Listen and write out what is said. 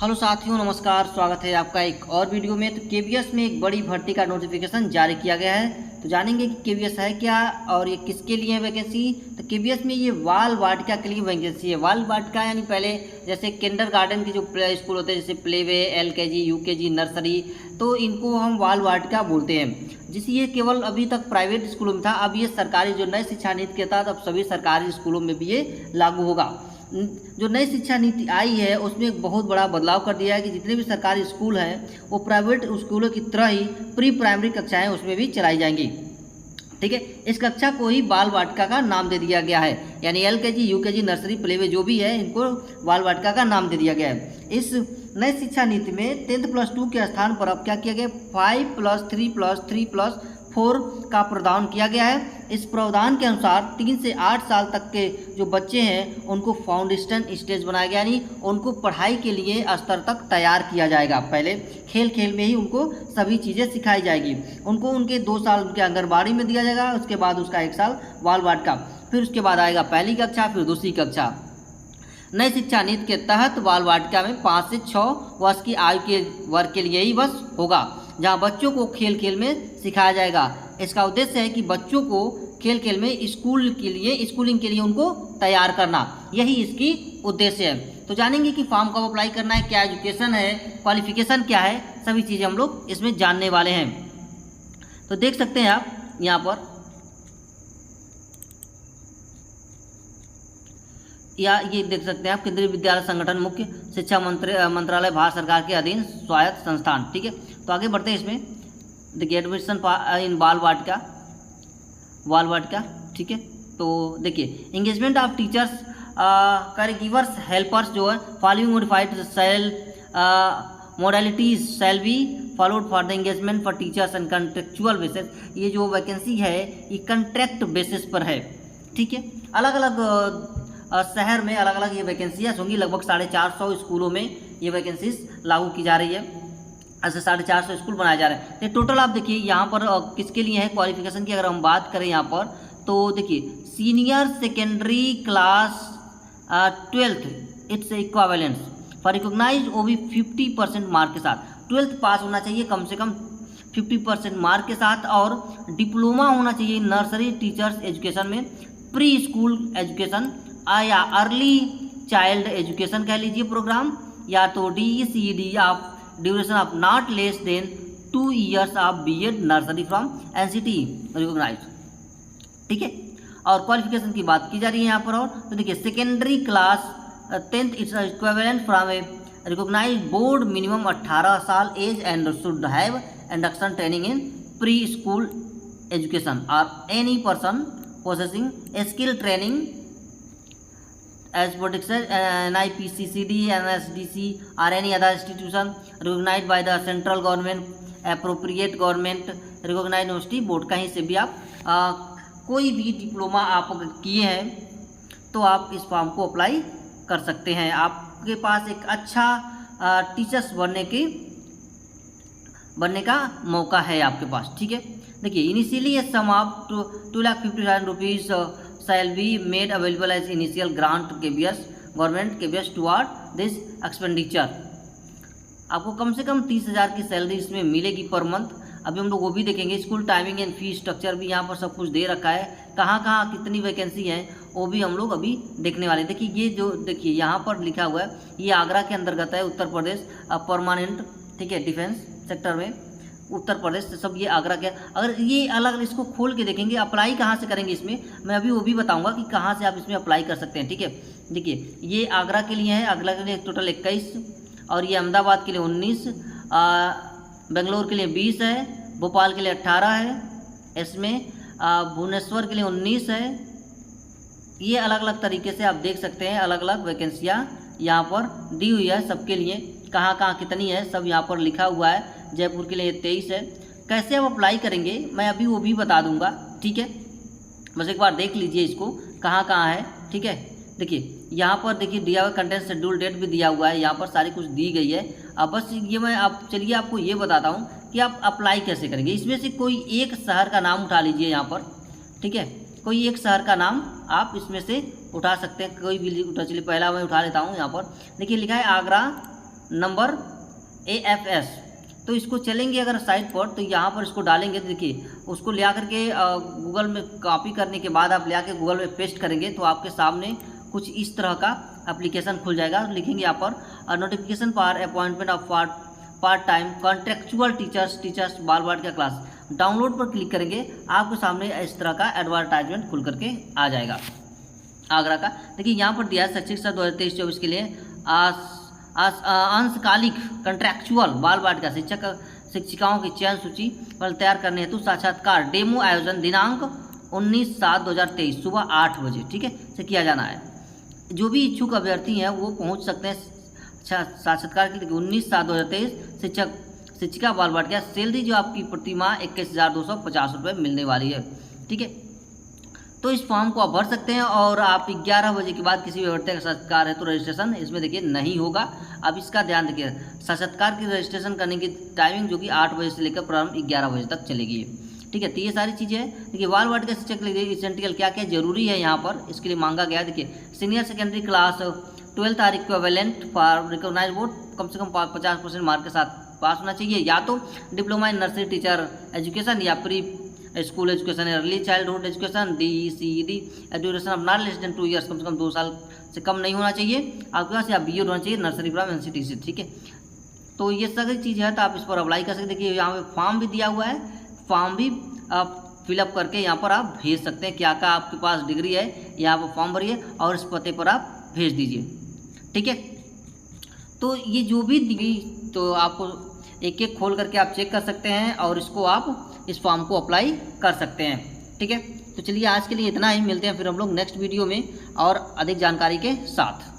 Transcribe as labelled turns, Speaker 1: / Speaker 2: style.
Speaker 1: Hello साथियों, नमस्कार। स्वागत है आपका एक और वीडियो में। तो केवीएस में एक बड़ी भर्ती का नोटिफिकेशन जारी किया गया है। तो जानेंगे कि केवीएस है क्या और ये किसके लिए है वैकेंसी। तो केवीएस में ये बाल वाटिका के लिए वैकेंसी है। बाल वाटिका यानी पहले जैसे किंडरगार्टन के जो प्ले स्कूल होते हैं, जैसे प्लेवे, एलकेजी, यूकेजी, नर्सरी, तो इनको हम बाल वाटिका बोलते हैं। जिस ये केवल अभी तक प्राइवेट स्कूलों में था, अब ये सरकारी जो नई शिक्षा नीति के तहत अब सभी सरकारी स्कूलों में भी ये लागू होगा। जो नई शिक्षा नीति आई है उसमें एक बहुत बड़ा बदलाव कर दिया है कि जितने भी सरकारी स्कूल हैं वो प्राइवेट स्कूलों की तरह ही प्री प्राइमरी कक्षाएं उसमें भी चलाई जाएंगी। ठीक है, इस कक्षा को ही बाल वाटिका का नाम दे दिया गया है। यानी एलकेजी, यूकेजी, नर्सरी, प्लेवे जो भी है, इनको बाल वाटिका का नाम दे दिया गया है। इस नई शिक्षा नीति में 10+2 के स्थान पर अब क्या किया गया, 5+3+3+4 का प्रावधान किया गया है। इस प्रावधान के अनुसार 3 से 8 साल तक के जो बच्चे हैं उनको फाउंडेशन स्टेज बनाया गया, यानी उनको पढ़ाई के लिए स्तर तक तैयार किया जाएगा। पहले खेल खेल में ही उनको सभी चीज़ें सिखाई जाएगी। उनको उनके 2 साल उनके आंगनबाड़ी में दिया जाएगा, उसके बाद उसका 1 साल बाल वाटिका, फिर उसके बाद आएगा पहली कक्षा, फिर दूसरी कक्षा। नई शिक्षा नीति के तहत बाल वाटिका में 5 से 6 वर्ष की आयु के वर्ग के लिए ही बस होगा, जहां बच्चों को खेल खेल में सिखाया जाएगा। इसका उद्देश्य है कि बच्चों को खेल खेल में स्कूलिंग के लिए उनको तैयार करना, यही इसकी उद्देश्य है। तो जानेंगे कि फॉर्म कब अप्लाई करना है, क्या एजुकेशन है, क्वालिफिकेशन क्या है, सभी चीज़ें हम लोग इसमें जानने वाले हैं। तो देख सकते हैं आप यहाँ पर, या ये देख सकते हैं आप, केंद्रीय विद्यालय संगठन, मुख्य शिक्षा मंत्रालय, भारत सरकार के अधीन स्वायत्त संस्थान। ठीक है, तो आगे बढ़ते हैं इसमें। देखिए एडमिशन इन बाल वाटिका, ठीक है। तो देखिए engagement of teachers, caregivers, helpers जो है, following modified cell modalities shall be followed for the engagement for teachers and contractual basis. ये जो वैकेंसी है ये कंट्रैक्ट बेसिस पर है। ठीक है, अलग अलग शहर में अलग अलग ये वैकेंसियाँ होंगी। लगभग 450 स्कूलों में ये वैकेंसीज लागू की जा रही है। ऐसे 450 स्कूल बनाए जा रहे हैं। तो टोटल आप देखिए यहाँ पर किसके लिए है, क्वालिफिकेशन की अगर हम बात करें यहाँ पर, तो देखिए senior secondary class 12th it's equivalence for recognize वो भी 50% मार्क के साथ। 12th पास होना चाहिए कम से कम 50% मार्क के साथ, और डिप्लोमा होना चाहिए नर्सरी टीचर्स एजुकेशन में, प्री स्कूल एजुकेशन या अर्ली चाइल्ड एजुकेशन कह लीजिए प्रोग्राम, या तो DECD of duration of not less than 2 years of BEd nursery from NCT recognise. ठीक है, और क्वालिफिकेशन की बात की जा रही है यहाँ पर। और तो देखिए secondary class 10th it's equivalent from a recognize board, minimum 18 साल age and should have induction training in pre school education और any person possessing skill training as protected NIPCCD, NSDC or any other institution recognized by the central government, appropriate government recognized university board। कहीं से भी आप कोई भी diploma आप किए हैं तो आप इस फॉर्म को अप्लाई कर सकते हैं। आपके पास एक अच्छा टीचर्स बनने का मौका है आपके पास। ठीक है, देखिए इनिशियली ये sum of 2,50,000 rupees shall be made available as initial grant government KVS toward this expenditure। आपको कम से कम 30,000 की सैलरी इसमें मिलेगी पर मंथ। अभी हम लोग वो भी देखेंगे। School timing and fees structure भी यहाँ पर सब कुछ दे रखा है, कहाँ कहाँ कितनी वैकेंसी है वो भी हम लोग अभी देखने वाले। देखिए ये जो देखिए यहाँ पर लिखा हुआ है, ये आगरा के अंतर्गत है, उत्तर प्रदेश परमानेंट। ठीक है, डिफेंस सेक्टर में उत्तर प्रदेश से सब ये आगरा के। अगर ये अलग इसको खोल के देखेंगे, अप्लाई कहाँ से करेंगे इसमें मैं अभी वो भी बताऊंगा कि कहाँ से आप इसमें अप्लाई कर सकते हैं। ठीक है, देखिए ये आगरा के लिए है, आगरा के लिए टोटल 21, और ये अहमदाबाद के लिए 19, बेंगलोर के लिए 20 है, भोपाल के लिए 18 है, इसमें भुवनेश्वर के लिए 19 है। ये अलग अलग तरीके से आप देख सकते हैं, अलग अलग वैकेंसियाँ यहाँ पर दी हुई है सबके लिए, कहाँ कहाँ कितनी है सब यहाँ पर लिखा हुआ है। जयपुर के लिए 23 है। कैसे आप अप्लाई करेंगे मैं अभी वो भी बता दूंगा। ठीक है, बस एक बार देख लीजिए इसको कहाँ कहाँ है। ठीक है, देखिए यहाँ पर देखिए दिया हुआ कंटेंट शेड्यूल डेट भी दिया हुआ है, यहाँ पर सारी कुछ दी गई है। अब बस ये मैं आप चलिए आपको ये बताता हूँ कि आप अप्लाई कैसे करेंगे। इसमें से कोई एक शहर का नाम उठा लीजिए यहाँ पर। ठीक है, कोई एक शहर का नाम आप इसमें से उठा सकते हैं, कोई भी उठा। चलिए पहला मैं उठा लेता हूँ। यहाँ पर देखिए लिखा है आगरा, नंबर AFS। तो इसको चलेंगे अगर साइट पर, तो यहाँ पर इसको डालेंगे। तो देखिए उसको ले आकर के गूगल में कॉपी करने के बाद आप ले आकर गूगल में पेस्ट करेंगे तो आपके सामने कुछ इस तरह का एप्लीकेशन खुल जाएगा। लिखेंगे यहाँ पर notification for appointment of part time contractual teachers Balvatika class, download पर क्लिक करेंगे, आपके सामने इस तरह का एडवर्टाइजमेंट खुल करके आ जाएगा आगरा का। देखिए यहाँ पर दिया है शैक्षिक सत्र 2023-24 के लिए अंशकालिक कॉन्ट्रैक्चुअल बाल वाटिका शिक्षिकाओं की चयन सूची पर तैयार करने हेतु साक्षात्कार डेमो आयोजन दिनांक 19/7/2023 सुबह 8 बजे, ठीक है, से किया जाना है। जो भी इच्छुक अभ्यर्थी हैं वो पहुंच सकते हैं साक्षात्कार के लिए 19/7/2023 शिक्षिका बाल वाटिका। सैलरी जो आपकी प्रति माह 21,250 रुपये मिलने वाली है, ठीक है। तो इस फॉर्म को आप भर सकते हैं और आप 11 बजे के बाद किसी भी अभ्यर्थी का साक्षात्कार है तो रजिस्ट्रेशन इसमें देखिए नहीं होगा। अब इसका ध्यान रखिए, साक्षात्कार की रजिस्ट्रेशन करने की टाइमिंग जो कि 8 बजे से लेकर प्रारंभ 11 बजे तक चलेगी, ठीक है। तो ये सारी चीज़ें हैं। देखिए बाल वाटिका शिक्षक के लिए एसेंशियल क्या क्या जरूरी है यहाँ पर इसके लिए मांगा गया है। देखिए senior secondary class 12th or equivalent for recognize board, कम से कम 50% मार्क के साथ पास होना चाहिए, या तो diploma in nursery teacher education या pre school education, early childhood education, DECED, duration of not less than 2 years, कम से कम 2 साल से कम नहीं होना चाहिए आपके पास, या BEd होना चाहिए नर्सरी प्रोग्राम NCT से, ठीक है। तो ये सारी चीज़ है, तो आप इस पर अप्लाई कर सकते हैं। देखिए यहाँ पे फॉर्म भी दिया हुआ है, फॉर्म भी आप फिलअप करके यहाँ पर आप भेज सकते हैं। क्या आपके पास डिग्री है, यहाँ पर फॉर्म भरिए और इस पते पर आप भेज दीजिए, ठीक है। तो ये जो भी डिग्री, तो आपको एक एक खोल करके आप चेक कर सकते हैं और इसको आप इस फॉर्म को अप्लाई कर सकते हैं, ठीक है। तो चलिए आज के लिए इतना ही, मिलते हैं फिर हम लोग नेक्स्ट वीडियो में और अधिक जानकारी के साथ।